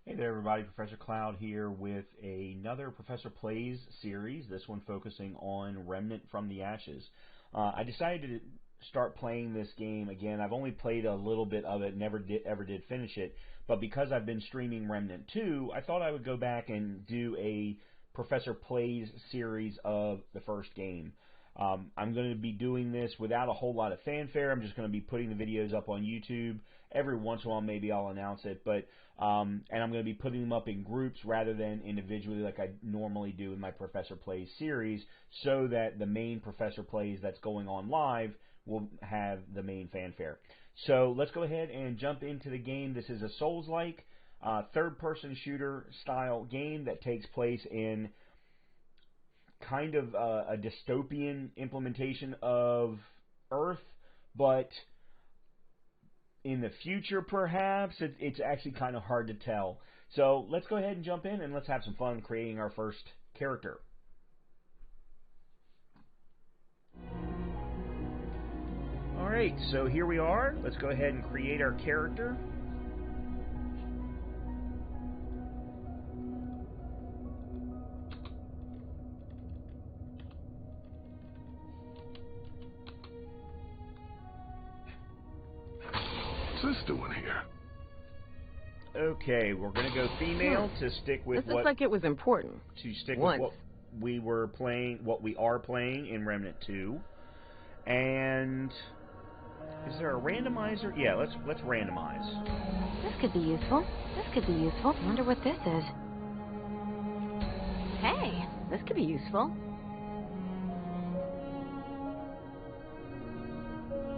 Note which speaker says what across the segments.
Speaker 1: Hey there everybody, Professor Cloud here with another Professor Plays series, this one focusing on Remnant from the Ashes. I decided to start playing this game again. I've only played a little bit of it, never did finish it, but because I've been streaming Remnant 2, I thought I would go back and do a Professor Plays series of the first game. I'm going to be doing this without a whole lot of fanfare. I'm just going to be putting the videos up on YouTube. Every once in a while, maybe I'll announce it, but and I'm going to be putting them up in groups rather than individually like I normally do in my Professor Plays series, so that the main Professor Plays that's going on live will have the main fanfare. So let's go ahead and jump into the game. This is a Souls-like third-person shooter style game that takes place in kind of a dystopian implementation of Earth, but in the future perhaps. It's actually kind of hard to tell. So let's go ahead and jump in and let's have some fun creating our first character. Alright, so here we are. Let's go ahead and create our character.
Speaker 2: What's this doing here?
Speaker 1: Okay, we're gonna go female to stick with
Speaker 3: this looks like it was important.
Speaker 1: To stick with what we were playing, what we are playing in Remnant 2. And is there a randomizer? Yeah, let's randomize.
Speaker 4: This could be useful. This could be useful. Wonder what this is. Hey, this could be useful.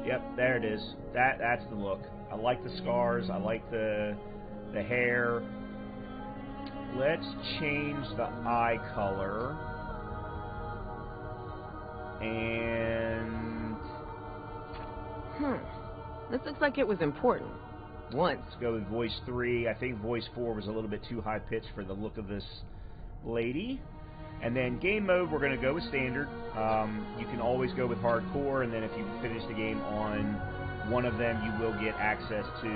Speaker 1: Yep, there it is. That's the look. I like the scars. I like the hair. Let's change the eye color. And
Speaker 3: This looks like it was important. Once.
Speaker 1: Let's go with voice 3. I think voice 4 was a little bit too high pitched for the look of this lady. And then game mode, we're going to go with standard. You can always go with hardcore, and then if you finish the game on one of them, you will get access to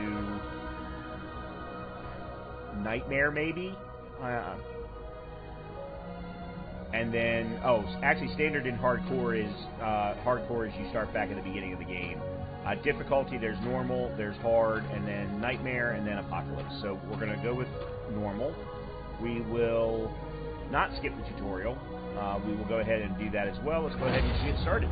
Speaker 1: Nightmare, maybe? And then, actually standard and hardcore is you start back at the beginning of the game. Difficulty, there's normal, there's hard, and then Nightmare, and then Apocalypse. So we're going to go with normal. We will not skip the tutorial. We will go ahead and do that as well. Let's go ahead and get started.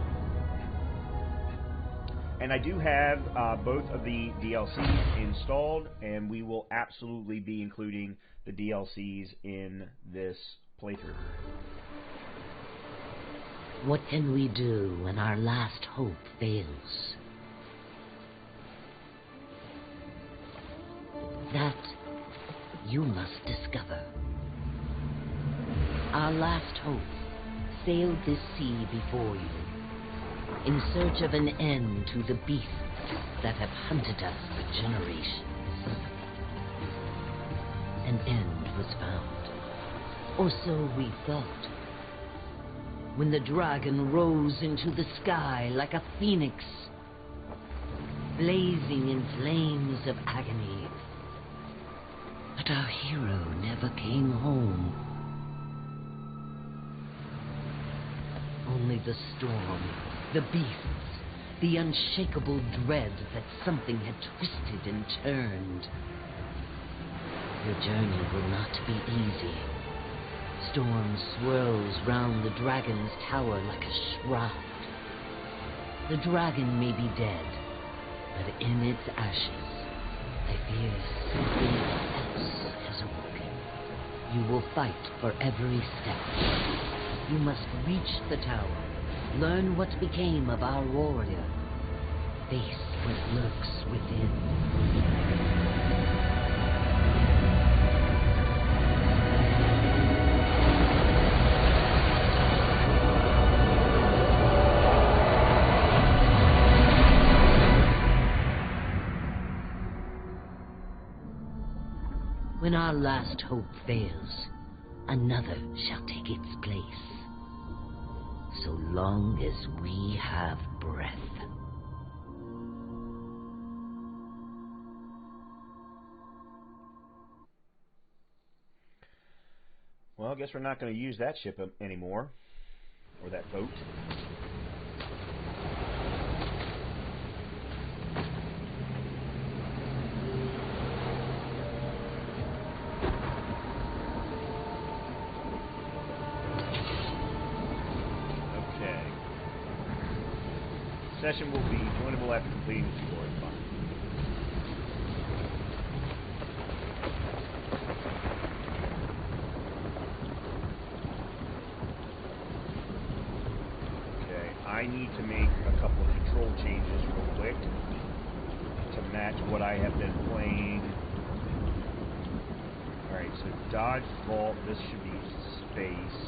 Speaker 1: And I do have both of the DLCs installed, and we will absolutely be including the DLCs in this playthrough.
Speaker 5: What can we do when our last hope fails? That you must discover. Our last hope sailed this sea before you, in search of an end to the beasts that have hunted us for generations. An end was found, or so we thought, when the dragon rose into the sky like a phoenix, blazing in flames of agony. But our hero never came home. Only the storm, the beasts, the unshakable dread that something had twisted and turned. Your journey will not be easy. Storm swirls round the dragon's tower like a shroud. The dragon may be dead, but in its ashes, I fear something else has awoken. You will fight for every step. You must reach the tower, learn what became of our warrior, face what lurks within. When our last hope fails, another shall take its place. So long as we have breath.
Speaker 1: Well, I guess we're not going to use that ship anymore. Or that boat. Okay. Session will be joinable after completing the tutorial. Fine. I need to make a couple of control changes real quick to match what I have been playing. Alright, so dodge vault, this should be space.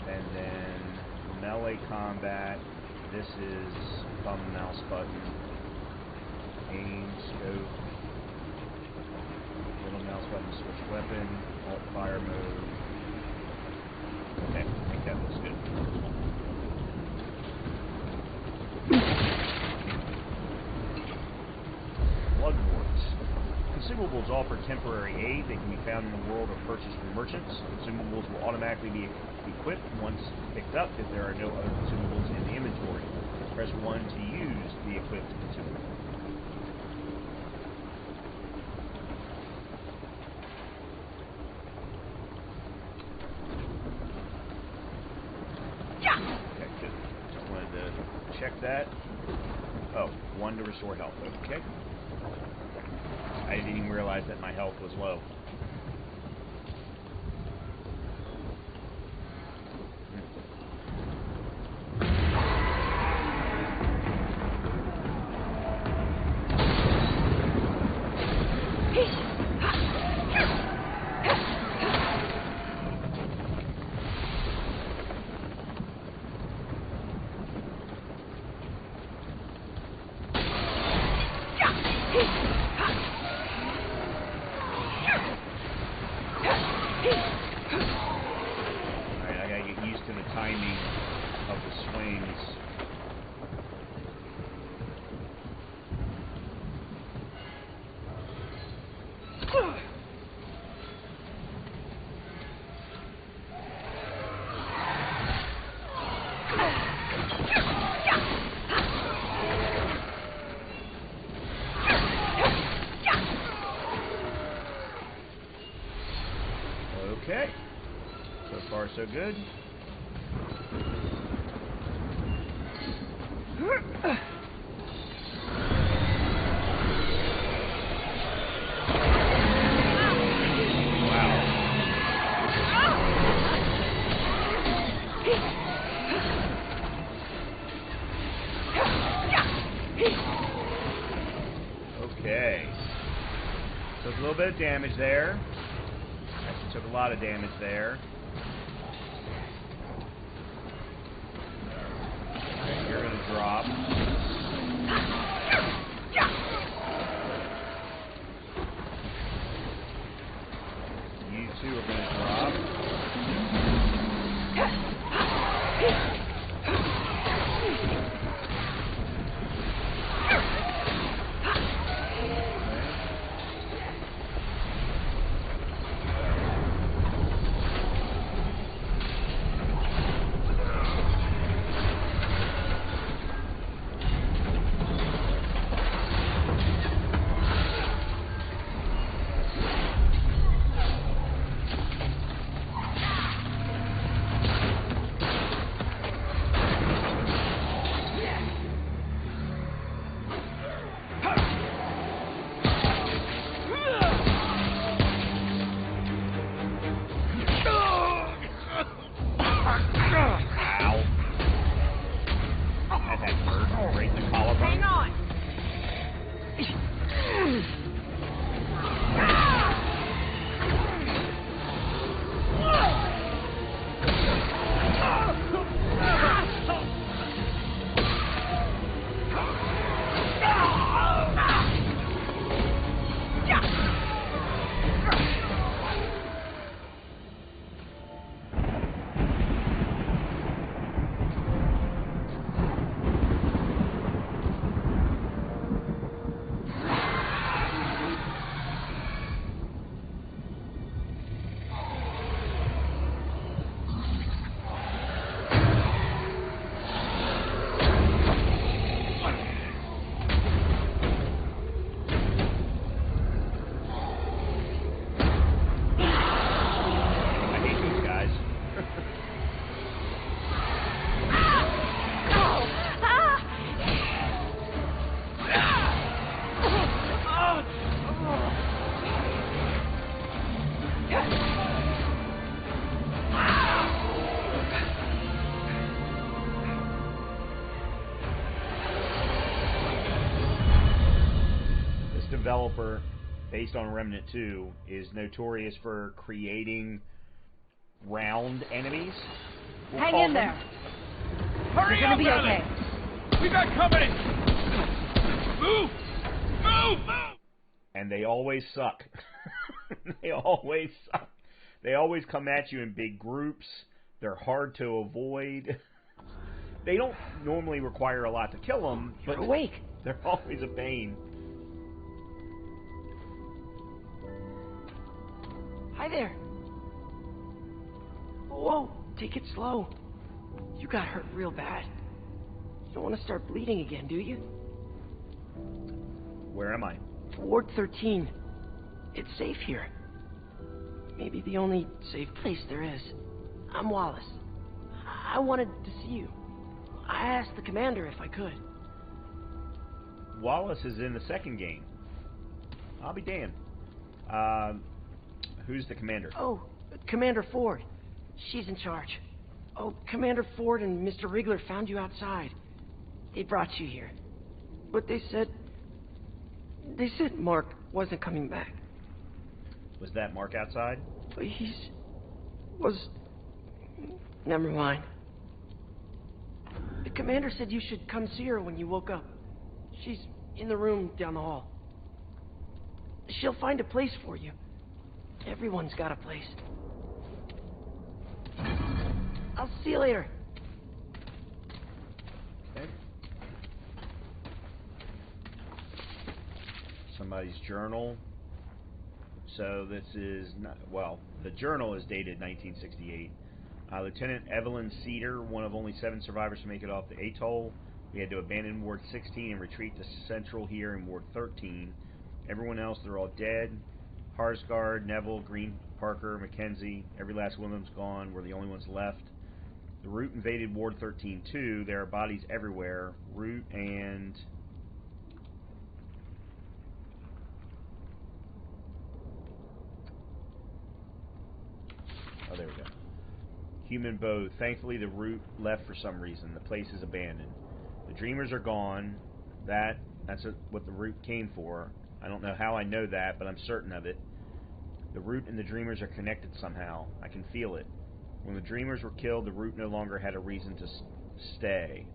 Speaker 1: And then melee combat, this is thumb mouse button. Aim, scope, little mouse button, switch weapon, alt fire mode. Okay, I think that looks good. Bloodworts. Consumables offer temporary aid. They can be found in the world or purchased from merchants. Consumables will automatically be equipped once picked up if there are no other consumables in the inventory. Press 1 to use the equipped consumable. Check that. Oh, 1 to restore health. Okay. I didn't even realize that my health was low. Okay. So far, so good. Okay. Took a little bit of damage there. Actually took a lot of damage there. Alright, you're gonna drop. You two are gonna drop. developer, based on Remnant 2, is notorious for creating round enemies.
Speaker 3: Hang in there.
Speaker 2: Hurry
Speaker 3: You're
Speaker 2: up,
Speaker 3: gonna be
Speaker 2: Ellie!
Speaker 3: okay.
Speaker 2: We got company! Move! Move! Move!
Speaker 1: And they always suck. They always suck. They always come at you in big groups. They're hard to avoid. They don't normally require a lot to kill them,
Speaker 3: You're
Speaker 1: but
Speaker 3: awake.
Speaker 1: they're always a pain.
Speaker 6: Hi there. Whoa, take it slow. You got hurt real bad. You don't want to start bleeding again, do you?
Speaker 1: Where am I?
Speaker 6: Ward 13. It's safe here. Maybe the only safe place there is. I'm Wallace. I wanted to see you. I asked the commander if I could.
Speaker 1: Wallace is in the second game. I'll be damned. Who's the commander?
Speaker 6: Oh, Commander Ford. She's in charge. Oh, Commander Ford and Mr. Wriggler found you outside. They brought you here. But they said Mark wasn't coming back.
Speaker 1: Was that Mark outside?
Speaker 6: But never mind. The commander said you should come see her when you woke up. She's in the room down the hall. She'll find a place for you. Everyone's got a place. I'll see you later.
Speaker 1: Okay. Somebody's journal. So this is not, well, the journal is dated 1968. Lieutenant Evelyn Cedar, one of only 7 survivors to make it off the atoll. We had to abandon Ward 16 and retreat to Central here in Ward 13. Everyone else, they're all dead. Harsgard, Neville, Green, Parker, Mackenzie, every last one of them's gone. We're the only ones left. The Root invaded Ward 13 too. There are bodies everywhere. Root and... oh, there we go. Human bow. Thankfully, the Root left for some reason. The place is abandoned. The Dreamers are gone. That's what the Root came for. I don't know how I know that, but I'm certain of it. The Root and the Dreamers are connected somehow. I can feel it. When the Dreamers were killed, the Root no longer had a reason to stay.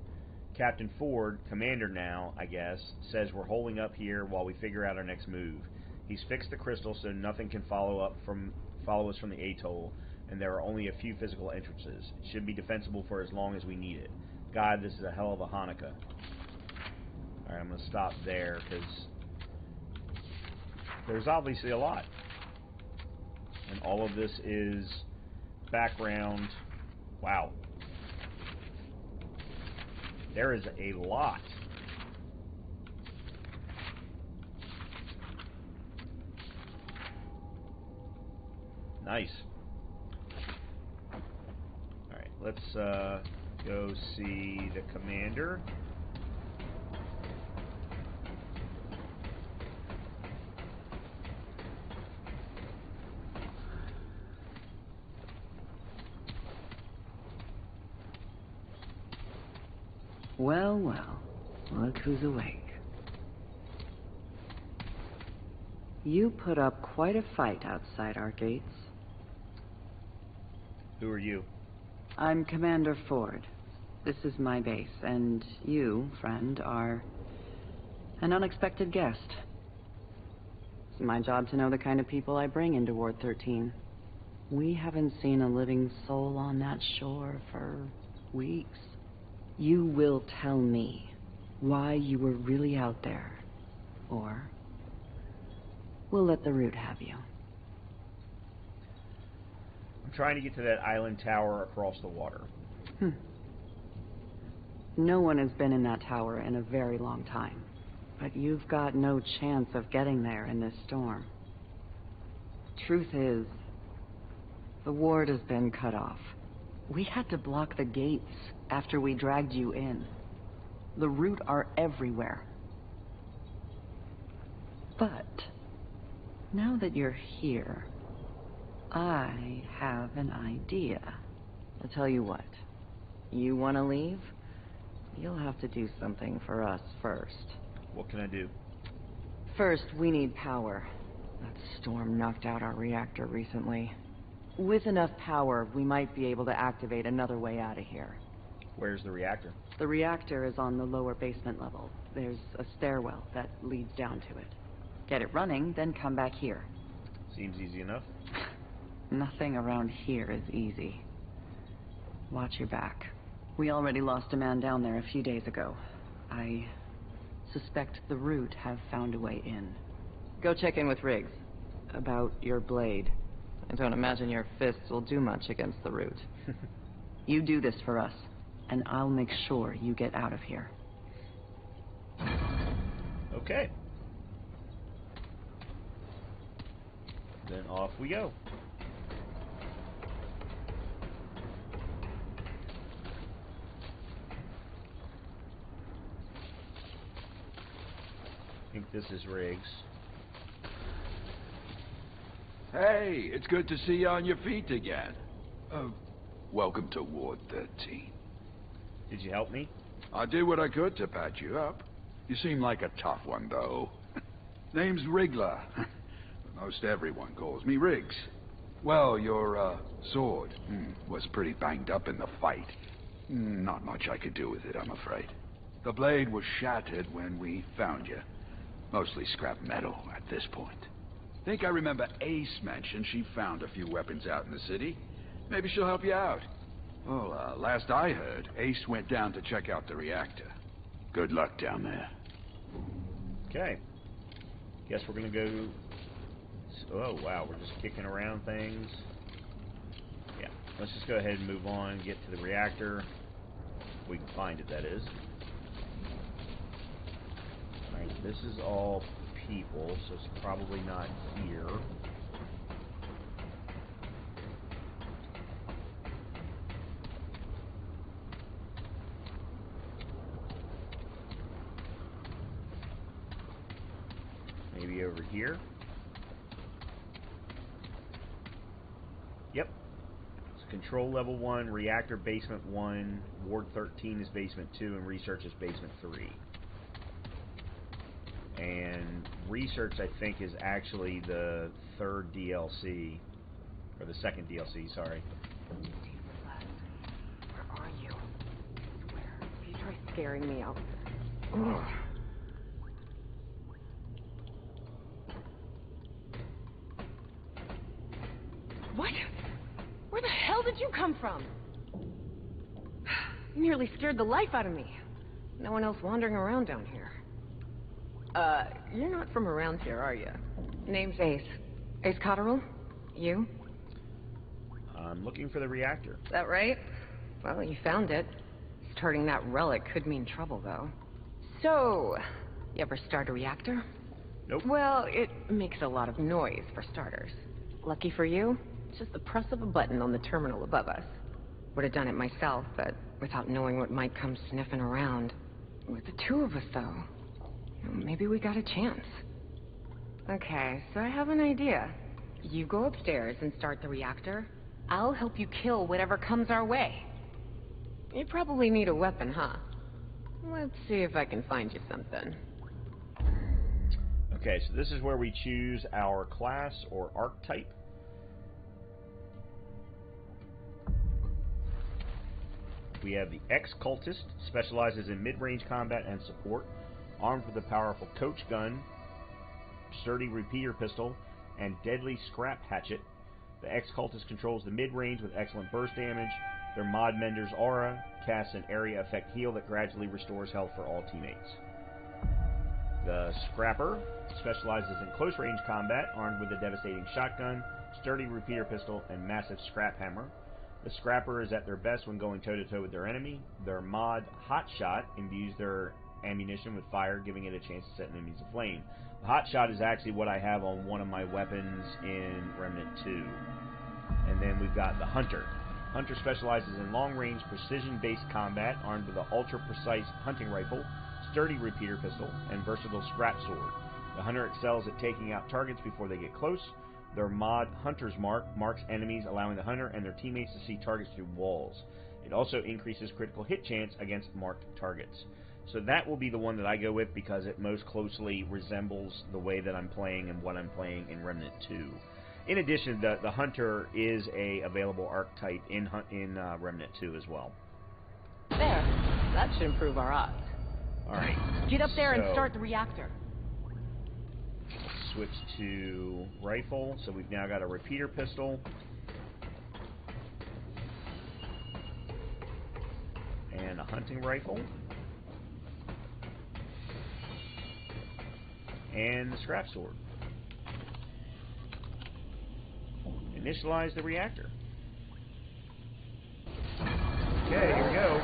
Speaker 1: Captain Ford, commander now, I guess, says we're holding up here while we figure out our next move. He's fixed the crystal so nothing can follow us from the atoll, and there are only a few physical entrances. It should be defensible for as long as we need it. God, this is a hell of a Hanukkah. Alright, I'm going to stop there, because there's obviously a lot. And all of this is background. Wow. There is a lot. Nice. Alright, let's go see the commander.
Speaker 5: Well, well, look who's awake. You put up quite a fight outside our gates.
Speaker 1: Who are you?
Speaker 5: I'm Commander Ford. This is my base, and you, friend, are an unexpected guest. It's my job to know the kind of people I bring into Ward 13. We haven't seen a living soul on that shore for weeks. You will tell me why you were really out there, or we'll let the Root have you.
Speaker 1: I'm trying to get to that island tower across the water.
Speaker 5: No one has been in that tower in a very long time, but you've got no chance of getting there in this storm. Truth is, the ward has been cut off. We had to block the gates after we dragged you in. The Root are everywhere. But now that you're here, I have an idea. I'll tell you what. You want to leave? You'll have to do something for us first.
Speaker 1: What can I do?
Speaker 3: First, we need power. That storm knocked out our reactor recently. With enough power, we might be able to activate another way out of here.
Speaker 1: Where's the reactor?
Speaker 3: The reactor is on the lower basement level. There's a stairwell that leads down to it. Get it running, then come back here.
Speaker 1: Seems easy enough.
Speaker 3: Nothing around here is easy. Watch your back. We already lost a man down there a few days ago. I suspect the Root have found a way in. Go check in with Riggs about your blade. I don't imagine your fists will do much against the Root. You do this for us, and I'll make sure you get out of here.
Speaker 1: Okay. Then off we go. I think this is Riggs.
Speaker 2: Hey, it's good to see you on your feet again. Welcome to Ward 13.
Speaker 1: Did you help me?
Speaker 2: I did what I could to patch you up. You seem like a tough one, though. Name's Wriggler. Most everyone calls me Riggs. Well, your, sword was pretty banged up in the fight. Not much I could do with it, I'm afraid. The blade was shattered when we found you. Mostly scrap metal at this point. Think I remember Ace mentioned she found a few weapons out in the city. Maybe she'll help you out. Well, last I heard, Ace went down to check out the reactor. Good luck down there.
Speaker 1: Okay. Guess we're gonna go... Oh, wow, we're just kicking around things. Yeah, let's just go ahead and move on, get to the reactor. If we can find it, that is. Alright, this is all people, so it's probably not here. Maybe over here. Yep. It's control level 1, reactor basement 1, ward 13 is basement 2, and research is basement 3. And research, I think, is actually the third DLC, or the second DLC, sorry.
Speaker 3: Where are you? Where? If you try scaring me out. Ugh. What? Where the hell did you come from? You nearly scared the life out of me. No one else wandering around down here. You're not from around here, are you? Name's Ace. Ace Cotterill? You?
Speaker 1: I'm looking for the reactor.
Speaker 3: Is that right? Well, you found it. Starting that relic could mean trouble, though. So, you ever start a reactor?
Speaker 1: Nope.
Speaker 3: Well, it makes a lot of noise, for starters. Lucky for you, it's just the press of a button on the terminal above us. Would have done it myself, but without knowing what might come sniffing around. With the two of us, though, maybe we got a chance. Okay, so I have an idea. You go upstairs and start the reactor. I'll help you kill whatever comes our way. You probably need a weapon, huh? Let's see if I can find you something.
Speaker 1: Okay, so this is where we choose our class or archetype. We have the Ex-Cultist, specializes in mid-range combat and support, armed with a powerful coach gun, sturdy repeater pistol, and deadly scrap hatchet. The Ex-Cultist controls the mid-range with excellent burst damage. Their Mod Mender's aura casts an area effect heal that gradually restores health for all teammates. The Scrapper specializes in close-range combat, armed with a devastating shotgun, sturdy repeater pistol, and massive scrap hammer. The Scrapper is at their best when going toe-to-toe with their enemy. Their mod Hotshot imbues their ammunition with fire, giving it a chance to set enemies aflame. The Hotshot is actually what I have on one of my weapons in Remnant 2. And then we've got the Hunter. Hunter specializes in long-range, precision-based combat, armed with an ultra-precise hunting rifle, sturdy repeater pistol, and versatile scrap sword. The Hunter excels at taking out targets before they get close. Their mod Hunter's Mark marks enemies, allowing the Hunter and their teammates to see targets through walls. It also increases critical hit chance against marked targets. So that will be the one that I go with because it most closely resembles the way that I'm playing and what I'm playing in Remnant 2. In addition, the Hunter is a available archetype in Remnant 2 as well.
Speaker 3: There. That should improve our odds.
Speaker 1: Alright.
Speaker 3: Get up there and start the reactor.
Speaker 1: Switch to rifle. So we've now got a repeater pistol. And a hunting rifle. And the scrap sword. Initialize the reactor. Okay, here we go.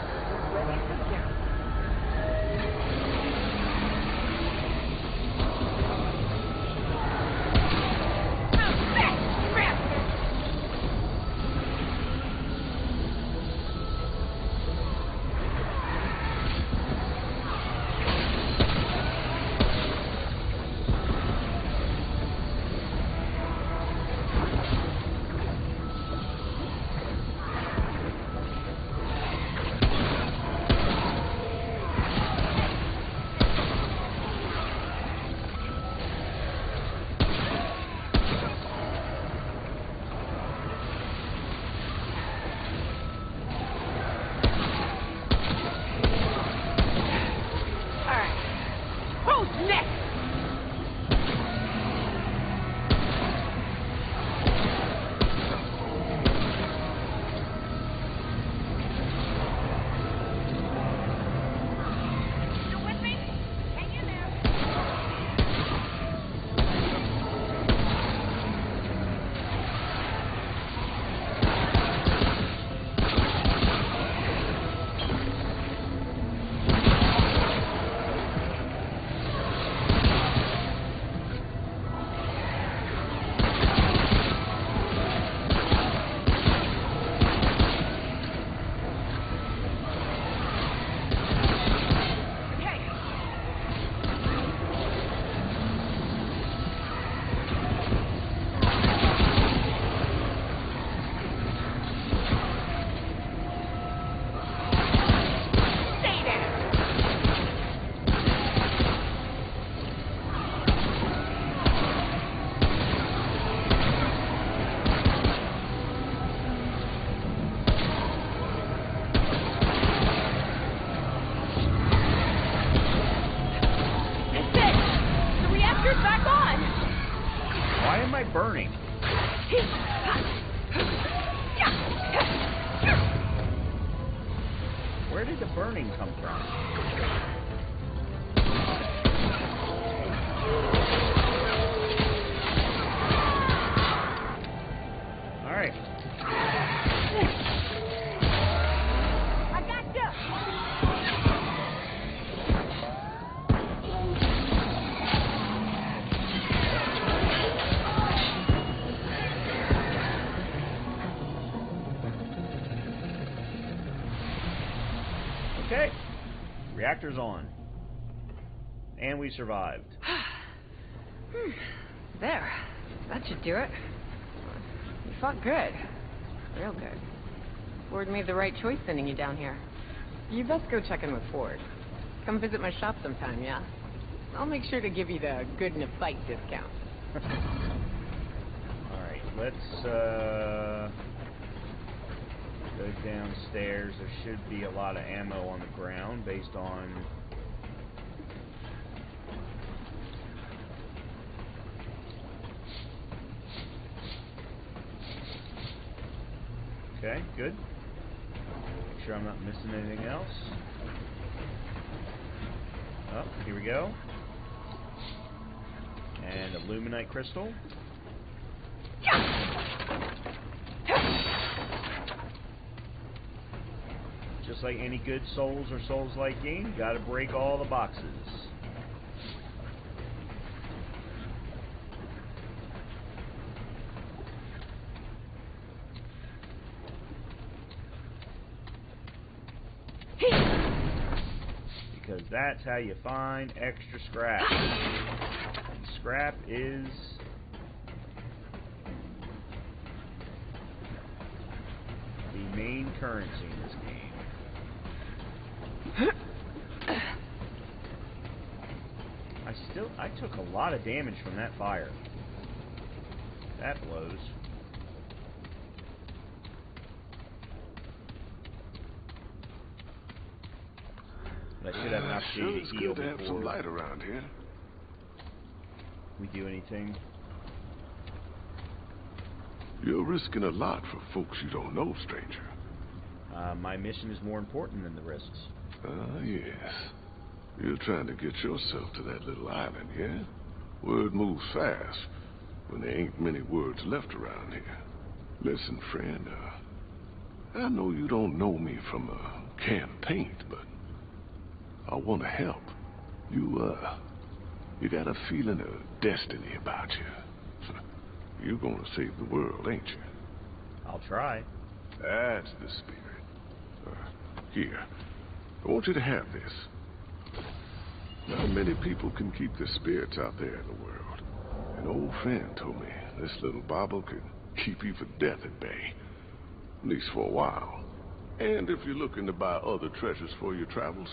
Speaker 1: Burning. Where did the burning come from? All right.
Speaker 3: I got you.
Speaker 1: Okay, reactor's on. And we survived.
Speaker 3: There. That should do it. You fought good. Real good. Ford made the right choice sending you down here. You best go check in with Ford. Come visit my shop sometime, yeah? I'll make sure to give you the good in a fight discount.
Speaker 1: Alright, let's go downstairs. There should be a lot of ammo on the ground based on... Okay, good. Make sure I'm not missing anything else. Oh, here we go. And a luminite crystal. Just like any good Souls or Souls-like game, you gotta break all the boxes. Because that's how you find extra scrap. And scrap is the main currency in this game. I took a lot of damage from that fire. That blows. But I should have an opportunity to heal
Speaker 7: good to have some
Speaker 1: before
Speaker 7: light around here.
Speaker 1: we do anything.
Speaker 7: You're risking a lot for folks you don't know, stranger.
Speaker 1: My mission is more important than the risks.
Speaker 7: Ah, yes. You're trying to get yourself to that little island, yeah? Word moves fast when there ain't many words left around here. Listen, friend, I know you don't know me from a can of paint, but I want to help. You got a feeling of destiny about you. You're gonna save the world, ain't you?
Speaker 1: I'll try.
Speaker 7: That's the spirit. Here, I want you to have this. Not many people can keep the spirits out there in the world. An old friend told me this little bauble could keep you for death at bay. At least for a while. And if you're looking to buy other treasures for your travels,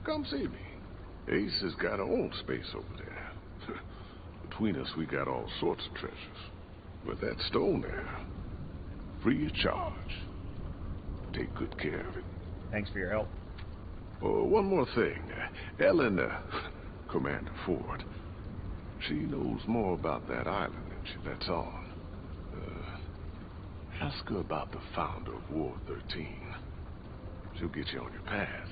Speaker 7: come see me. Ace has got her own space over there. Between us, we got all sorts of treasures. But that stone there, free of charge. Take good care of it.
Speaker 1: Thanks for your help.
Speaker 7: Oh, one more thing. Ellen, Commander Ford, she knows more about that island than she lets on. Ask her about the founder of War 13. She'll get you on your path.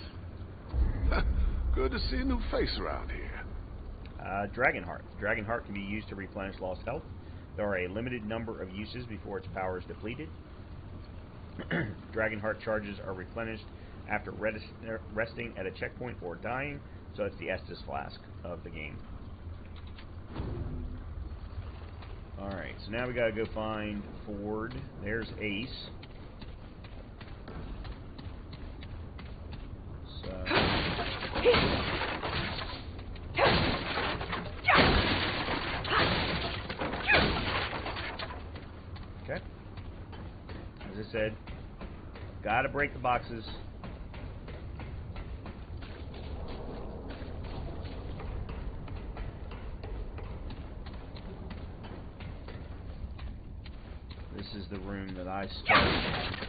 Speaker 7: Good to see a new face around here.
Speaker 1: Dragonheart. Dragonheart can be used to replenish lost health. There are a limited number of uses before its power is depleted. Dragonheart charges are replenished after resting at a checkpoint or dying, so it's the Estus flask of the game. Alright, so now we gotta go find Ford. There's Ace. So... Okay. As I said, gotta break the boxes. This is the room that I started.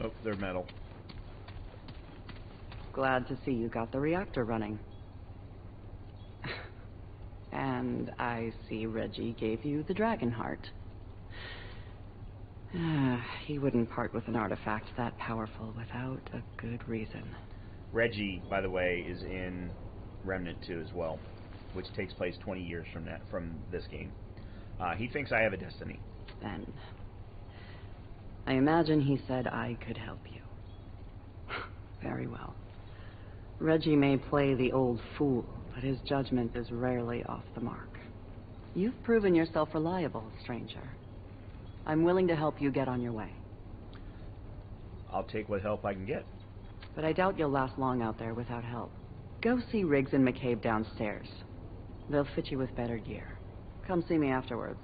Speaker 1: Oh, they're metal.
Speaker 8: Glad to see you got the reactor running. And I see Reggie gave you the dragon heart. He wouldn't part with an artifact that powerful without a good reason.
Speaker 1: Reggie, by the way, is in Remnant 2 as well, which takes place 20 years from this game. He thinks I have a destiny.
Speaker 8: Then, I imagine he said I could help you. Very well. Reggie may play the old fool, but his judgment is rarely off the mark. You've proven yourself reliable, stranger. I'm willing to help you get on your way.
Speaker 1: I'll take what help I can get.
Speaker 8: But I doubt you'll last long out there without help. Go see Riggs and McCabe downstairs. They'll fit you with better gear. Come see me afterwards.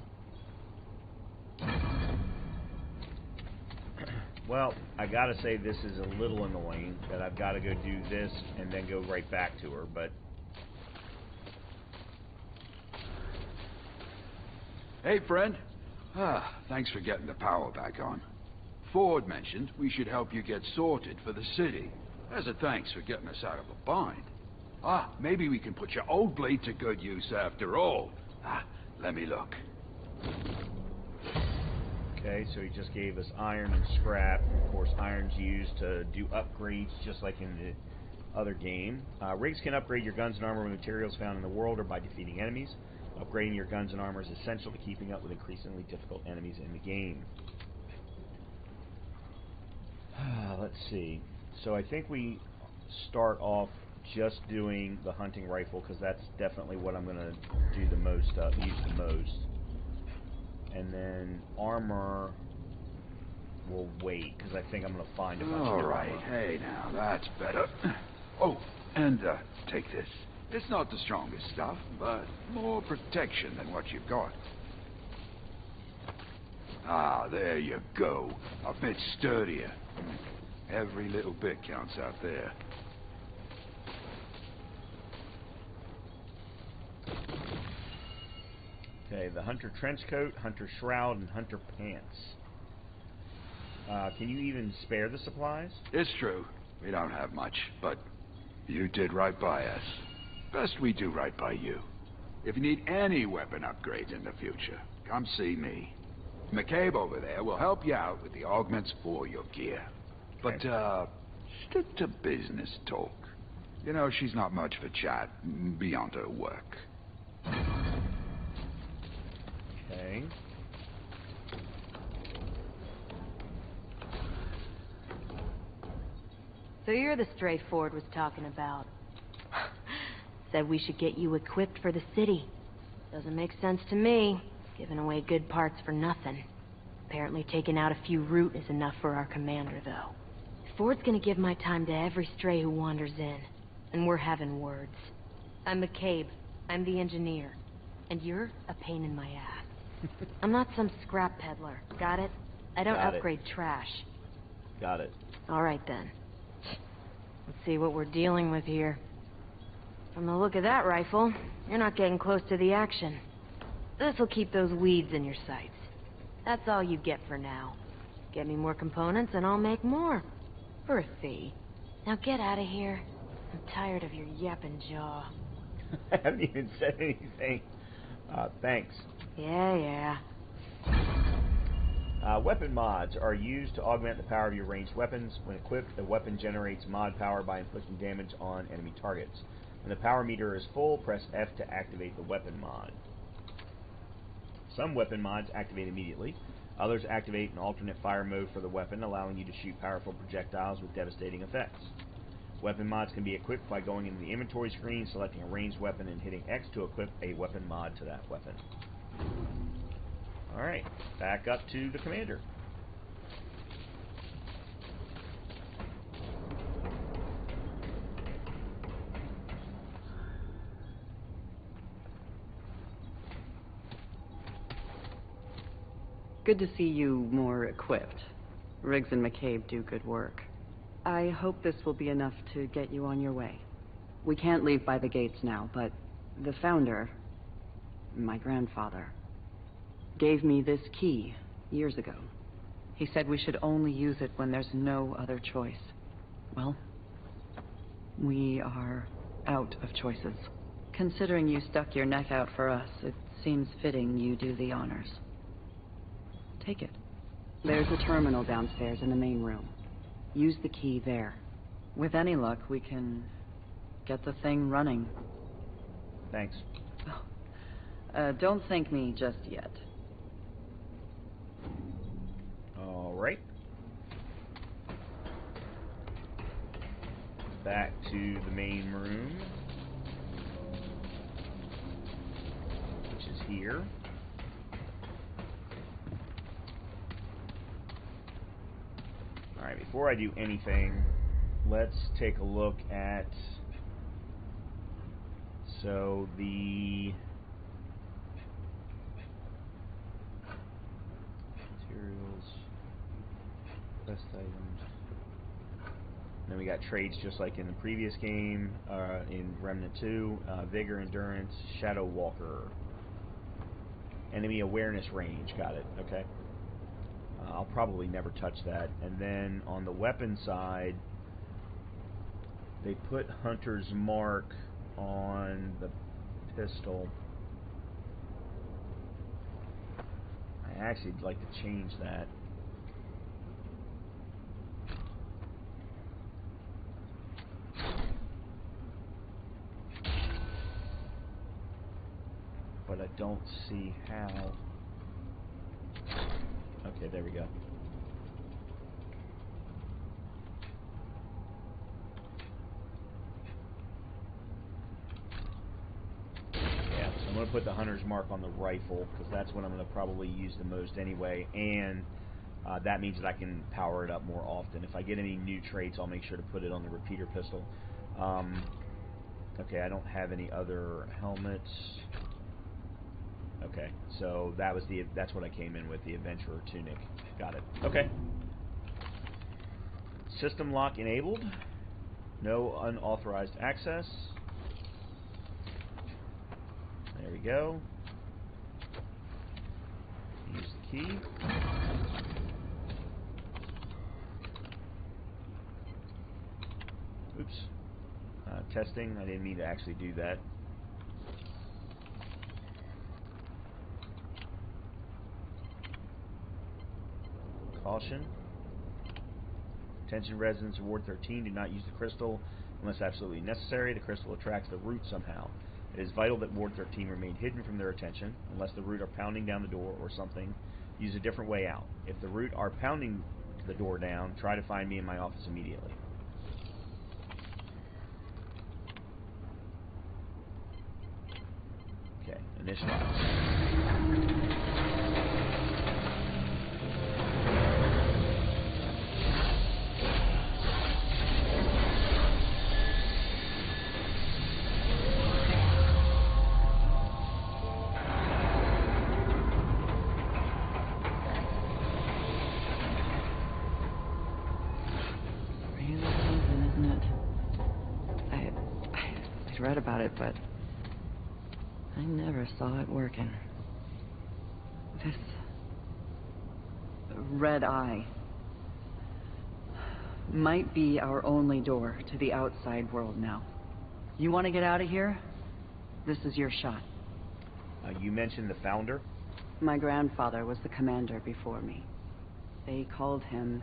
Speaker 1: Well, I gotta say this is a little annoying that I've got to go do this and then go right back to her, but...
Speaker 2: Hey, friend. Thanks for getting the power back on. Ford mentioned we should help you get sorted for the city, as a thanks for getting us out of a bind. Maybe we can put your old blade to good use after all. Let me look.
Speaker 1: Okay, so he just gave us iron and scrap. Of course, iron's used to do upgrades, just like in the other game. Rigs can upgrade your guns and armor with materials found in the world or by defeating enemies. Upgrading your guns and armor is essential to keeping up with increasingly difficult enemies in the game. Let's see. So I think we start off just doing the hunting rifle because that's definitely what I'm gonna do the most, use the most. And then armor will wait because I think I'm gonna find a bunch of armor.
Speaker 2: All right, hey now, that's better. Oh, and take this. It's not the strongest stuff, but more protection than what you've got. Ah, there you go. A bit sturdier. Every little bit counts out there.
Speaker 1: Okay, the hunter trench coat, hunter shroud, and hunter pants. Can you even spare the supplies?
Speaker 2: It's true. We don't have much, but you did right by us. Best we do right by you. If you need any weapon upgrades in the future, come see me. McCabe over there will help you out with the augments for your gear. But, stick to business talk. You know, she's not much of a chat beyond her work.
Speaker 1: Okay.
Speaker 4: So you're the stray Ford was talking about. Said we should get you equipped for the city. Doesn't make sense to me, giving away good parts for nothing. Apparently taking out a few root is enough for our commander, though. Ford's gonna give my time to every stray who wanders in, and we're having words. I'm McCabe. I'm the engineer. And you're a pain in my ass. I'm not some scrap peddler. Got it? I don't upgrade trash.
Speaker 1: Got it.
Speaker 4: All right, then. Let's see what we're dealing with here. From the look of that rifle, you're not getting close to the action. This'll keep those weeds in your sights. That's all you get for now. Get me more components and I'll make more. For a fee. Now get out of here. I'm tired of your yapping jaw.
Speaker 1: I haven't even said anything. Thanks.
Speaker 4: Yeah.
Speaker 1: Weapon mods are used to augment the power of your ranged weapons. When equipped, the weapon generates mod power by inflicting damage on enemy targets. When the power meter is full, press F to activate the weapon mod. Some weapon mods activate immediately. Others activate an alternate fire mode for the weapon, allowing you to shoot powerful projectiles with devastating effects. Weapon mods can be equipped by going into the inventory screen, selecting a ranged weapon, and hitting X to equip a weapon mod to that weapon. Alright, back up to the commander.
Speaker 8: Good to see you more equipped. Riggs and McCabe do good work. I hope this will be enough to get you on your way. We can't leave by the gates now, but the founder, my grandfather, gave me this key years ago. He said we should only use it when there's no other choice. Well, we are out of choices. Considering you stuck your neck out for us, it seems fitting you do the honors. Take it. There's a terminal downstairs in the main room. Use the key there. With any luck, we can get the thing running.
Speaker 1: Thanks.
Speaker 8: Don't thank me just yet.
Speaker 1: Alright. Back to the main room, which is here. Alright, before I do anything, let's take a look at, so the materials, quest items, and then we got trades just like in the previous game, in Remnant 2, Vigor, Endurance, Shadow Walker, enemy awareness range, got it, okay. I'll probably never touch that. And then on the weapon side, they put Hunter's Mark on the pistol. I actually would like to change that. But I don't see how. Okay, there we go. going to put the hunter's mark on the rifle, because that's what I'm going to probably use the most anyway, and that means that I can power it up more often. If I get any new traits, I'll make sure to put it on the repeater pistol. Okay, I don't have any other helmets. Okay, so that's what I came in with, the Adventurer Tunic. Got it. Okay. System lock enabled. No unauthorized access. There we go. Use the key. Oops. Testing. I didn't mean to actually do that. Caution. Attention residents of Ward 13, do not use the crystal unless absolutely necessary. The crystal attracts the root somehow. It is vital that Ward 13 remain hidden from their attention unless the root are pounding down the door or something. Use a different way out. If the root are pounding the door down, try to find me in my office immediately. Okay, initialize.
Speaker 8: Read about it, but I never saw it working. This red eye might be our only door to the outside world now. You want to get out of here? This is your shot.
Speaker 1: You mentioned the founder?
Speaker 8: My grandfather was the commander before me. They called him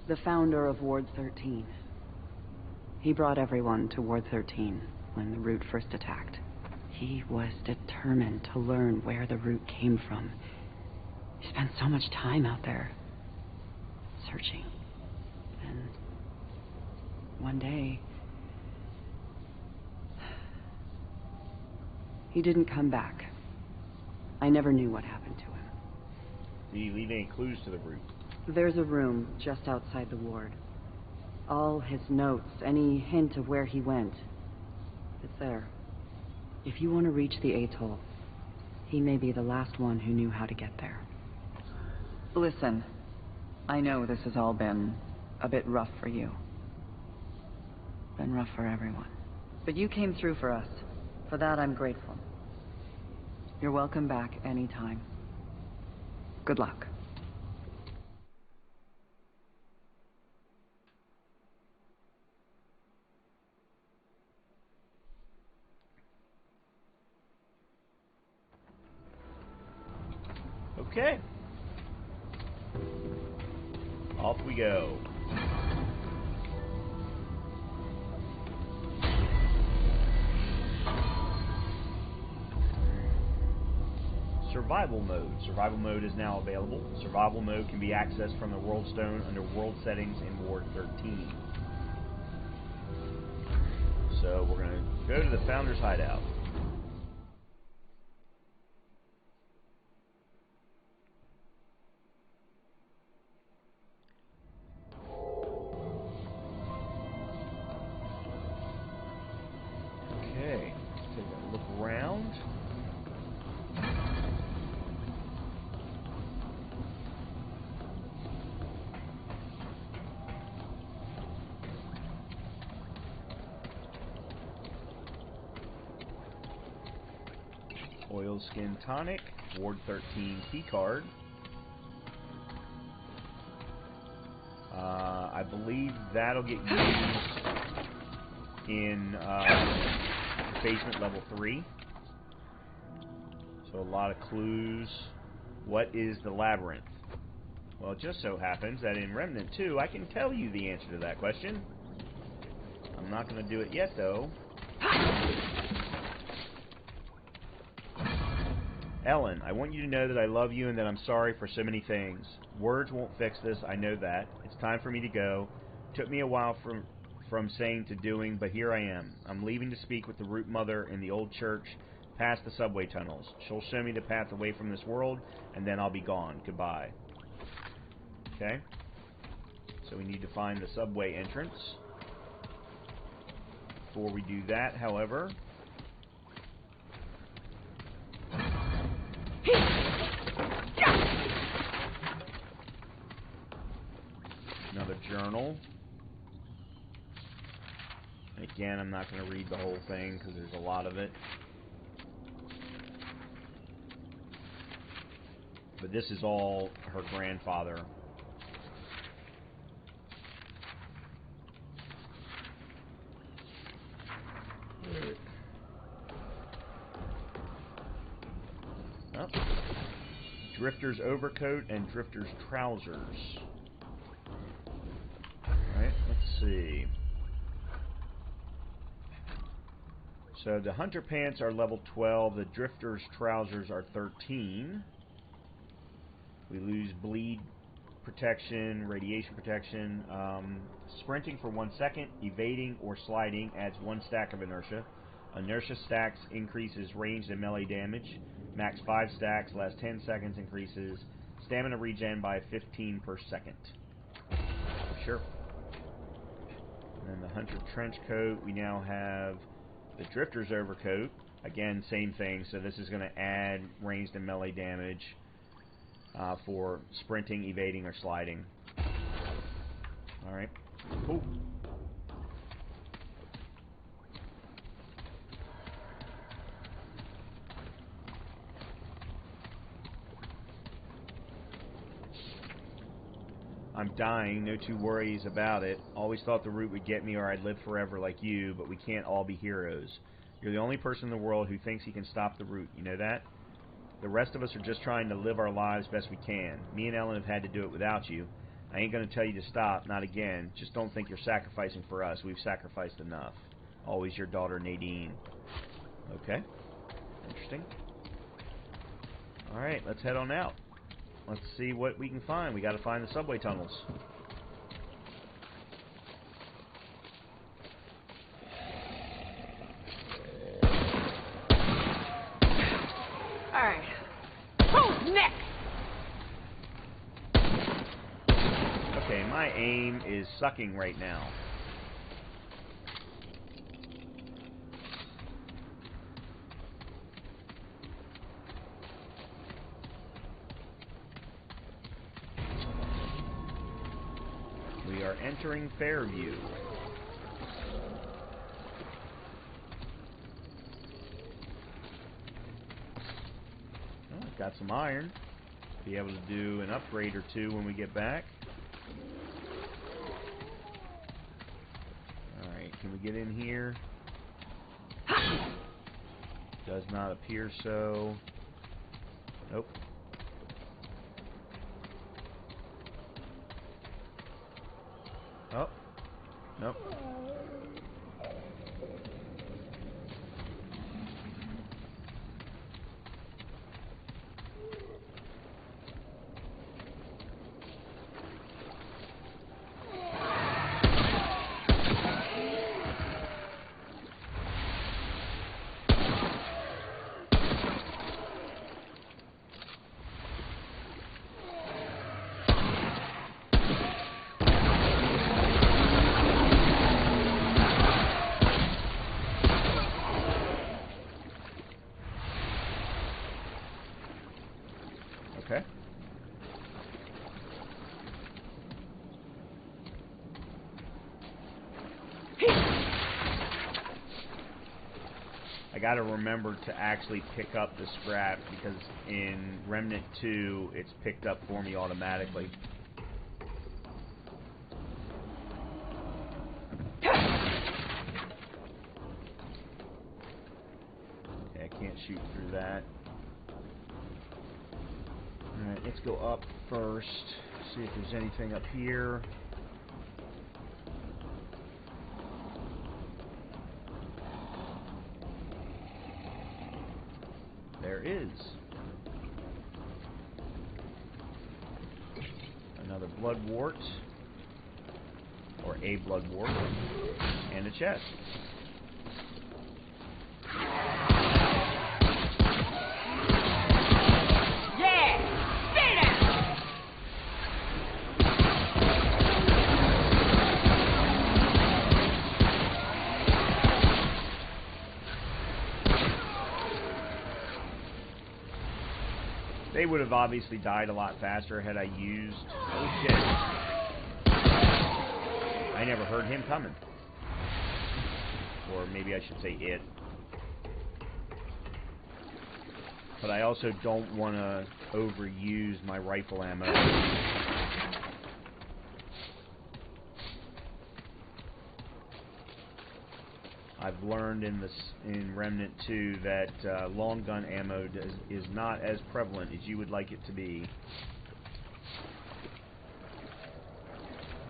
Speaker 8: the founder of Ward 13. He brought everyone to Ward 13 when the root first attacked. He was determined to learn where the root came from. He spent so much time out there, searching. And one day, he didn't come back. I never knew what happened to him.
Speaker 1: Did he leave any clues to the root?
Speaker 8: There's a room just outside the ward. All his notes, any hint of where he went, it's there. If you want to reach the atoll, he may be the last one who knew how to get there. Listen, I know this has all been a bit rough for you. Been rough for everyone. But you came through for us. For that, I'm grateful. You're welcome back anytime. Good luck.
Speaker 1: Okay. Off we go. Survival mode. Survival mode is now available. Survival mode can be accessed from the World Stone under World Settings in Ward 13. So we're going to go to the Founder's Hideout. Okay, let's take a look around. Oilskin Tonic, Ward 13 keycard. I believe that'll get used in basement level 3. So a lot of clues. What is the labyrinth? Well, it just so happens that in Remnant 2, I can tell you the answer to that question. I'm not going to do it yet, though. Ellen, I want you to know that I love you and that I'm sorry for so many things. Words won't fix this, I know that. It's time for me to go. Took me a while from saying to doing, but here I am. I'm leaving to speak with the root mother in the old church past the subway tunnels. She'll show me the path away from this world, and then I'll be gone. Goodbye. Okay. So we need to find the subway entrance. Before we do that, however... Another journal. Again, I'm not going to read the whole thing because there's a lot of it. But this is all her grandfather. Oh. Drifter's overcoat and Drifter's trousers. Alright, let's see. So the Hunter pants are level 12. The Drifter's trousers are 13. We lose bleed protection, radiation protection. Sprinting for 1 second, evading or sliding adds 1 stack of inertia. Inertia stacks increases ranged and melee damage. Max 5 stacks, lasts 10 seconds, increases stamina regen by 15 per second. Sure. And then the Hunter trench coat, we now have the Drifter's overcoat. Again, same thing, so this is going to add ranged and melee damage for sprinting, evading, or sliding. Alright. Cool. I'm dying, no two worries about it. Always thought the route would get me or I'd live forever like you, but we can't all be heroes. You're the only person in the world who thinks he can stop the route, you know that? The rest of us are just trying to live our lives best we can. Me and Ellen have had to do it without you. I ain't going to tell you to stop, not again. Just don't think you're sacrificing for us. We've sacrificed enough. Always your daughter, Nadine. Okay. Interesting. Alright, let's head on out. Let's see what we can find. We got to find the subway tunnels.
Speaker 6: Alright. Who's next?
Speaker 1: Okay, my aim is sucking right now. We are entering Fairview. Oh, got some iron. Be able to do an upgrade or two when we get back. Alright, can we get in here? Does not appear so. Nope. Oh. Nope. Okay. I gotta remember to actually pick up the scrap because in Remnant 2 it's picked up for me automatically. Okay, I can't shoot through that. Alright, let's go up first. See if there's anything up here. There is. Another blood wart. Or a blood wart. And a chest. They would have obviously died a lot faster had I used... Oh, shit. I never heard him coming. Or maybe I should say it. But I also don't want to overuse my rifle ammo. I've learned in Remnant 2 that long gun ammo is not as prevalent as you would like it to be.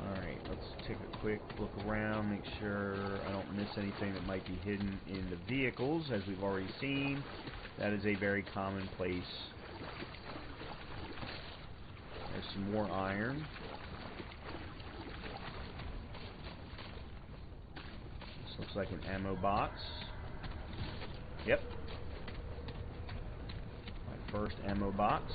Speaker 1: Alright, let's take a quick look around, make sure I don't miss anything that might be hidden in the vehicles, as we've already seen. That is a very common place. There's some more iron. This looks like an ammo box. Yep. My first ammo box.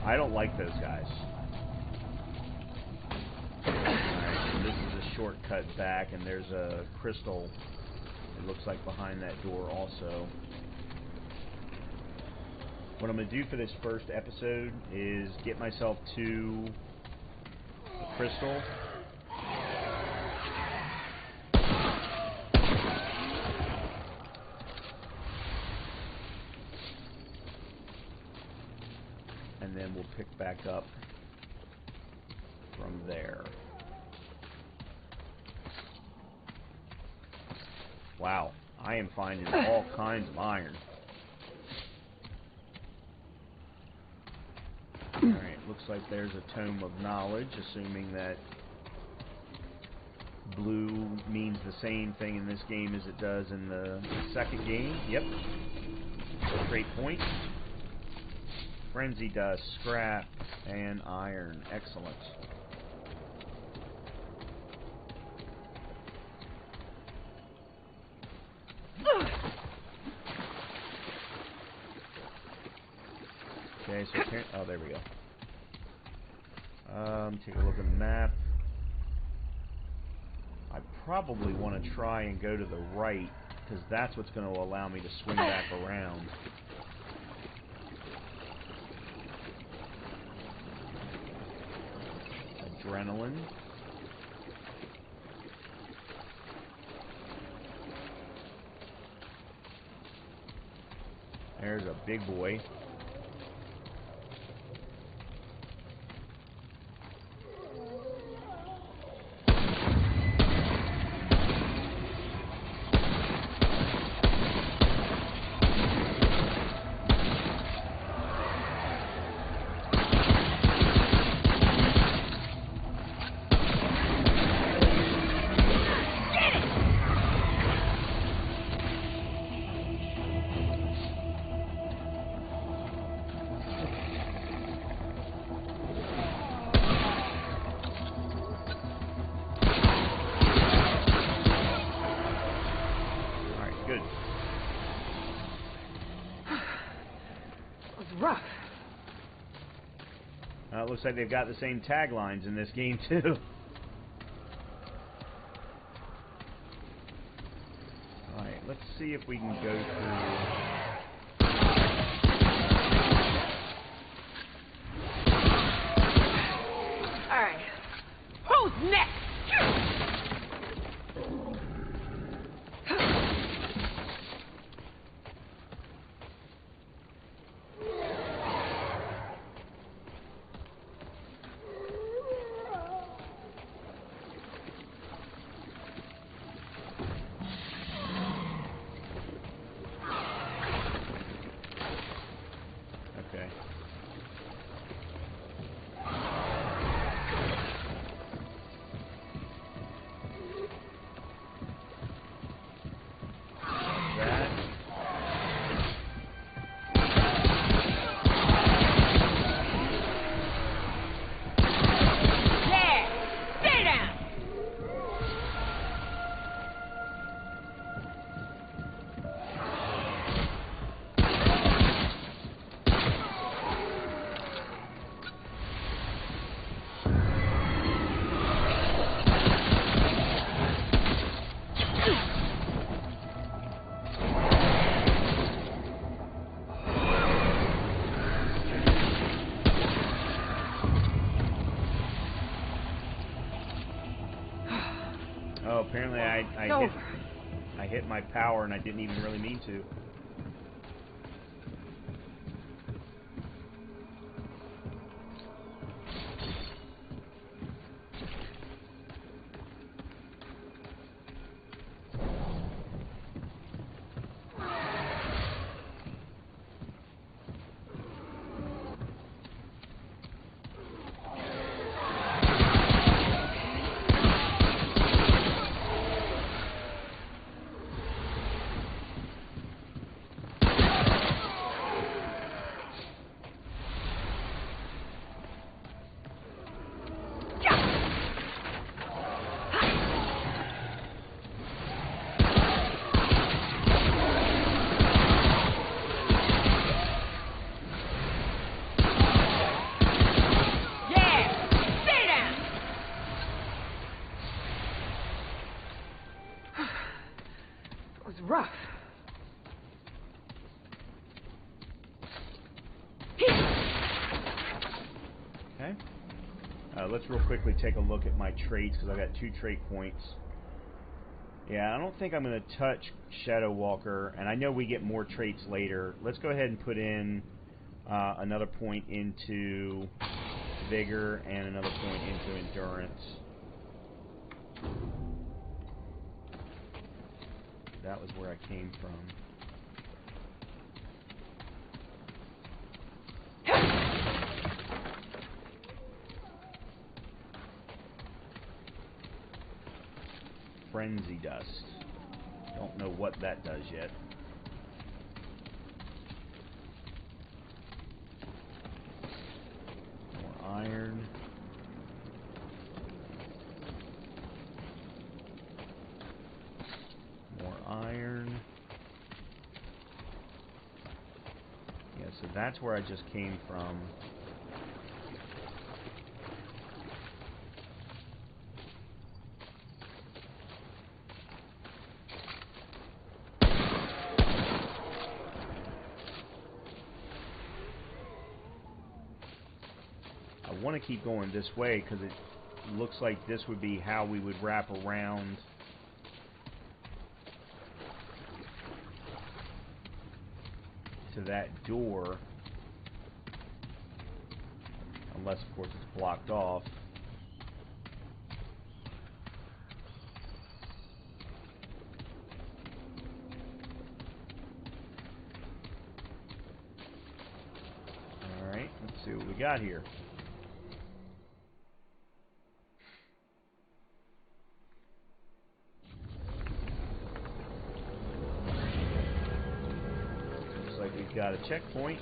Speaker 1: I don't like those guys. Alright, and this is a shortcut back, and there's a crystal, it looks like, behind that door also. What I'm going to do for this first episode is get myself to the crystal. And then we'll pick back up from there. Wow, I am finding all kinds of iron. Alright, looks like there's a tome of knowledge, assuming that blue means the same thing in this game as it does in the second game. Yep. Great point. Frenzy dust, scrap, and iron. Excellent. Okay, so oh, there we go. Take a look at the map. I probably want to try and go to the right, because that's what's going to allow me to swing back around. Adrenaline. There's a big boy.
Speaker 3: Rough.
Speaker 1: It looks like they've got the same taglines in this game, too. Alright, let's see if we can go through...
Speaker 3: Alright. Who's next?
Speaker 1: Oh, apparently
Speaker 3: It's
Speaker 1: I hit my power and I didn't even really mean to.
Speaker 3: rough.
Speaker 1: Okay. Let's real quickly take a look at my traits, because I've got 2 trait points. Yeah, I don't think I'm going to touch Shadow Walker, and I know we get more traits later. Let's go ahead and put in another point into Vigor and another point into Endurance. That was where I came from. Frenzy Dust. Don't know what that does yet. More iron. More iron. Yeah, so that's where I just came from. I want to keep going this way because it looks like this would be how we would wrap around to that door, unless of course it's blocked off. Alright, let's see what we got here. We've got a checkpoint.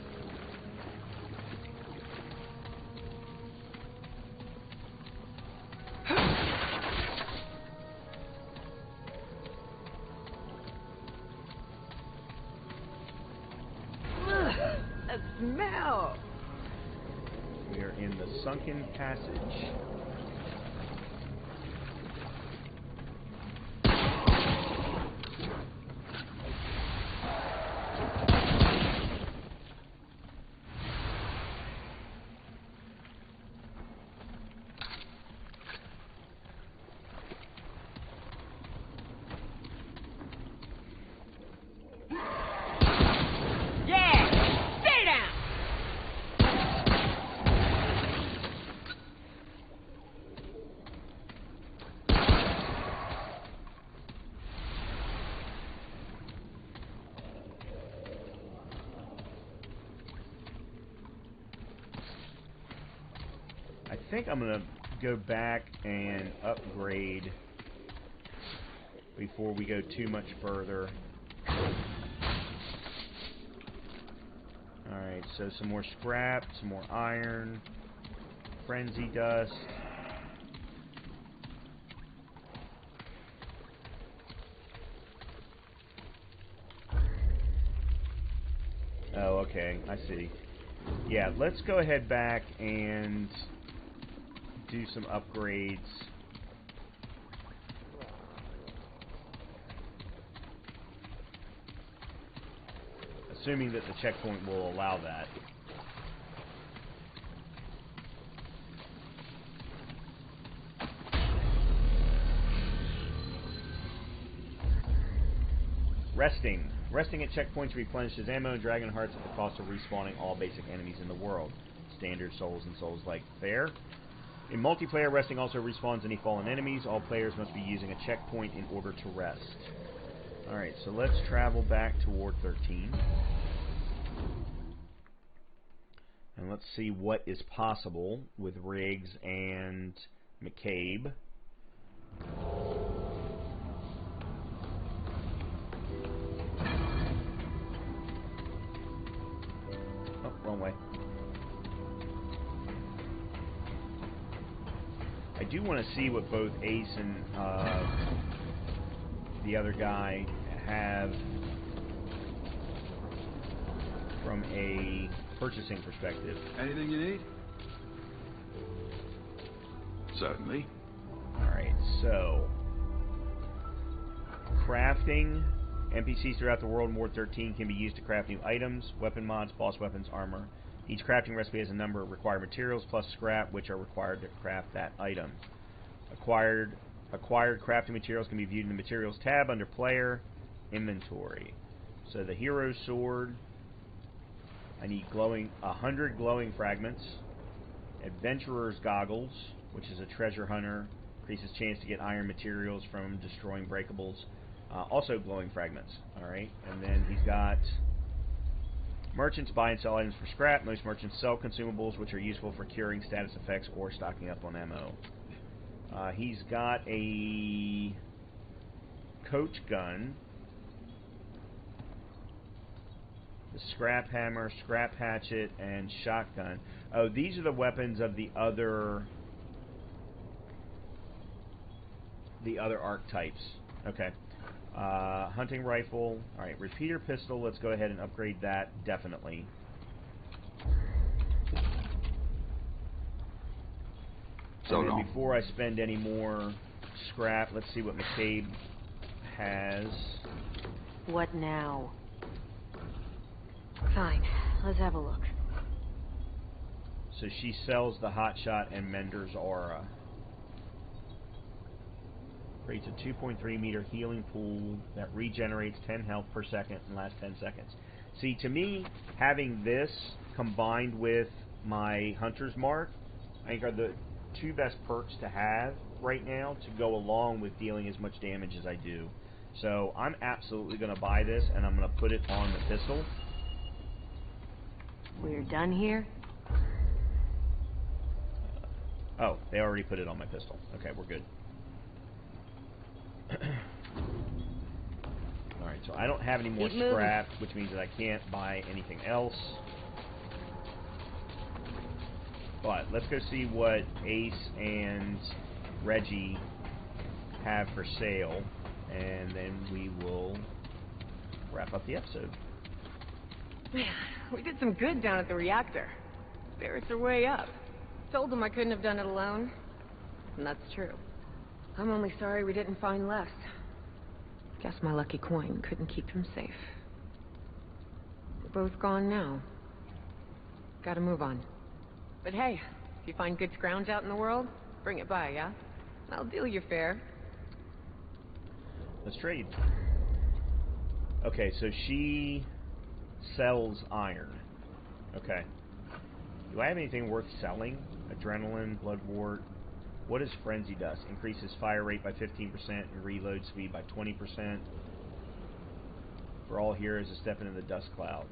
Speaker 3: A smell!
Speaker 1: We are in the sunken passage. I think I'm going to go back and upgrade before we go too much further. Alright, so some more scrap, some more iron, frenzy dust. Oh, okay, I see. Yeah, let's go ahead back and do some upgrades. Assuming that the checkpoint will allow that. Resting. Resting at checkpoints replenishes ammo and dragon hearts at the cost of respawning all basic enemies in the world. Standard Souls and Souls like fare. In multiplayer, resting also respawns any fallen enemies. All players must be using a checkpoint in order to rest. Alright, so let's travel back toward 13. And let's see what is possible with Riggs and McCabe. Oh, wrong way. I do want to see what both Ace and the other guy have from a purchasing perspective.
Speaker 2: Anything you need?
Speaker 7: Certainly.
Speaker 1: Alright, so crafting. NPCs throughout the world in Ward 13 can be used to craft new items, weapon mods, boss weapons, armor. Each crafting recipe has a number of required materials plus scrap, which are required to craft that item. Acquired crafting materials can be viewed in the Materials tab under Player, Inventory. So the Hero's Sword, I need 100 glowing fragments. Adventurer's Goggles, which is a treasure hunter, increases chance to get iron materials from destroying breakables. Also glowing fragments. Alright, and then he's got merchants buy and sell items for scrap. Most merchants sell consumables which are useful for curing status effects or stocking up on ammo. He's got a coach gun, the scrap hammer, scrap hatchet, and shotgun. Oh, these are the weapons of the other archetypes. Okay. Hunting rifle. Alright, repeater pistol. Let's go ahead and upgrade that, definitely.
Speaker 2: So
Speaker 1: and
Speaker 2: long.
Speaker 1: Before I spend any more scrap, let's see what McCabe has.
Speaker 4: What now?
Speaker 3: Fine. Let's have a look.
Speaker 1: So she sells the Hotshot and Mender's Aura. Creates a 2.3 meter healing pool that regenerates 10 health per second and lasts 10 seconds. See, to me, having this combined with my Hunter's Mark, I think are the two best perks to have right now to go along with dealing as much damage as I do. So I'm absolutely going to buy this, and I'm going to put it on the pistol.
Speaker 4: We're done here?
Speaker 1: Oh, they already put it on my pistol. Okay, we're good. Alright, so I don't have any more scrap, which means that I can't buy anything else. But let's go see what Ace and Reggie have for sale, and then we will wrap up the episode.
Speaker 3: Man, we did some good down at the reactor. Spirits are way up. Told them I couldn't have done it alone. And that's true. I'm only sorry we didn't find less. Guess my lucky coin couldn't keep them safe. They're both gone now. Gotta move on. But hey, if you find good scrounge out in the world, bring it by, yeah? I'll deal you fair.
Speaker 1: Let's trade. Okay, so she sells iron. Okay. Do I have anything worth selling? Adrenaline, bloodwort. What is Frenzy Dust? Increases fire rate by 15% and reload speed by 20%. For all heroes, a step into the dust cloud.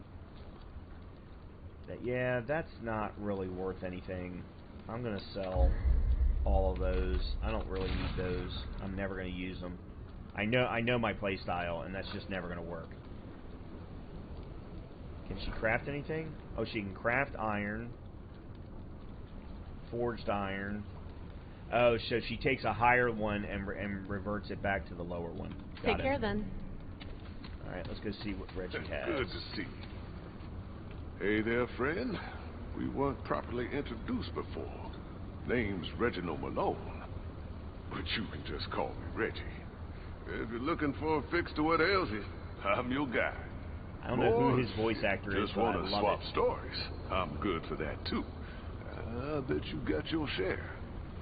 Speaker 1: Yeah, that's not really worth anything. I'm going to sell all of those. I don't really need those. I'm never going to use them. I know my playstyle, and that's just never going to work. Can she craft anything? Oh, she can craft iron. Forged iron. Oh, so she takes a higher one and reverts it back to the lower one.
Speaker 3: Take care then.
Speaker 1: Alright, let's go see what Reggie has.
Speaker 7: Good to see you. Hey there, friend. We weren't properly introduced before. Name's Reginald Malone. But you can just call me Reggie. If you're looking for a fix to what ails you, I'm your guy.
Speaker 1: I don't know who his voice actor is,
Speaker 7: Just
Speaker 1: but I
Speaker 7: want to
Speaker 1: love
Speaker 7: swap
Speaker 1: it.
Speaker 7: stories. I'm good for that, too. I bet you got your share.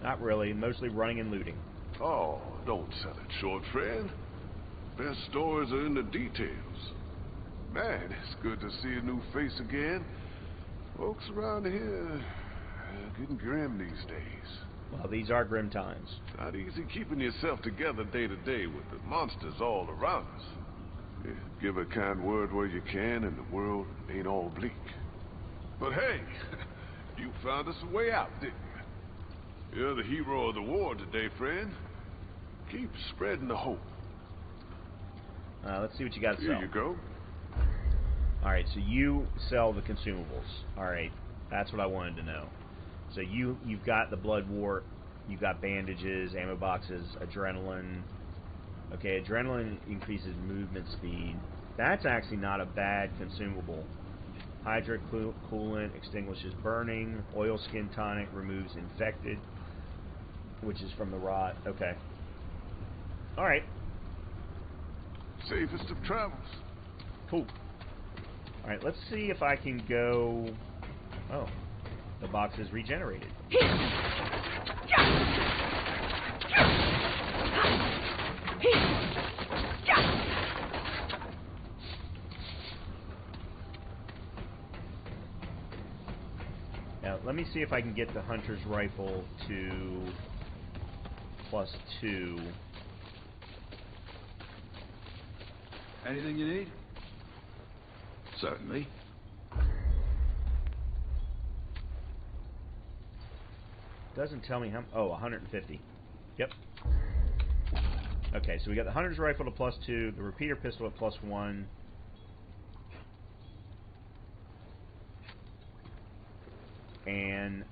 Speaker 1: Not really. Mostly running and looting.
Speaker 7: Oh, don't sell it short, friend. Best stories are in the details. Man, it's good to see a new face again. Folks around here are getting grim these days.
Speaker 1: Well, these are grim times.
Speaker 7: Not easy keeping yourself together day to day with the monsters all around us. Yeah, give a kind word where you can, and the world ain't all bleak. But hey, you found us a way out, didn't you? You're the hero of the war today, friend. Keep spreading the hope.
Speaker 1: Let's see what you got to sell.
Speaker 7: Here you go.
Speaker 1: Alright, so you sell the consumables. Alright, that's what I wanted to know. So you've got the blood wart, you've got bandages, ammo boxes, adrenaline. Okay, adrenaline increases movement speed. That's actually not a bad consumable. Hydrate coolant extinguishes burning. Oil skin tonic removes infected, which is from the rot. Okay. Alright.
Speaker 7: Safest of travels.
Speaker 1: Cool. Alright, let's see if I can go... Oh, the box is regenerated. Now, let me see if I can get the hunter's rifle to +2.
Speaker 2: Anything you need? Certainly.
Speaker 1: Doesn't tell me how... Oh, 150. Yep. Okay, so we got the hunter's rifle to +2, the repeater pistol at +1. And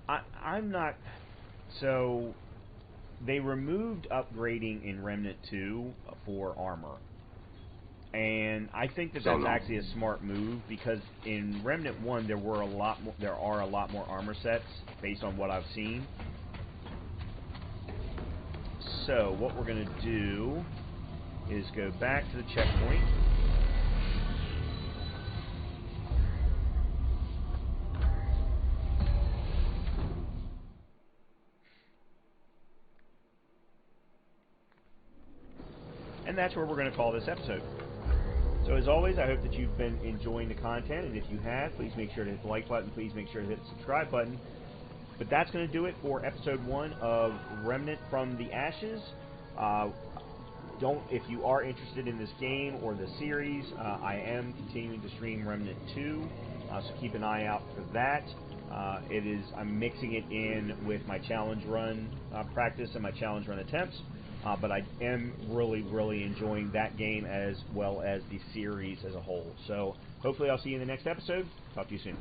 Speaker 1: I'm not... So, they removed upgrading in Remnant 2 for armor. And I think that that's actually a smart move, because in Remnant 1 there are a lot more armor sets based on what I've seen. So what we're going to do is go back to the checkpoint. And that's where we're going to call this episode. So as always, I hope that you've been enjoying the content, and if you have, please make sure to hit the like button, please make sure to hit the subscribe button. But that's going to do it for episode 1 of Remnant from the Ashes. If you are interested in this game or the series, I am continuing to stream Remnant 2, so keep an eye out for that. I'm mixing it in with my challenge run practice and my challenge run attempts. But I am really enjoying that game as well as the series as a whole. So hopefully I'll see you in the next episode. Talk to you soon.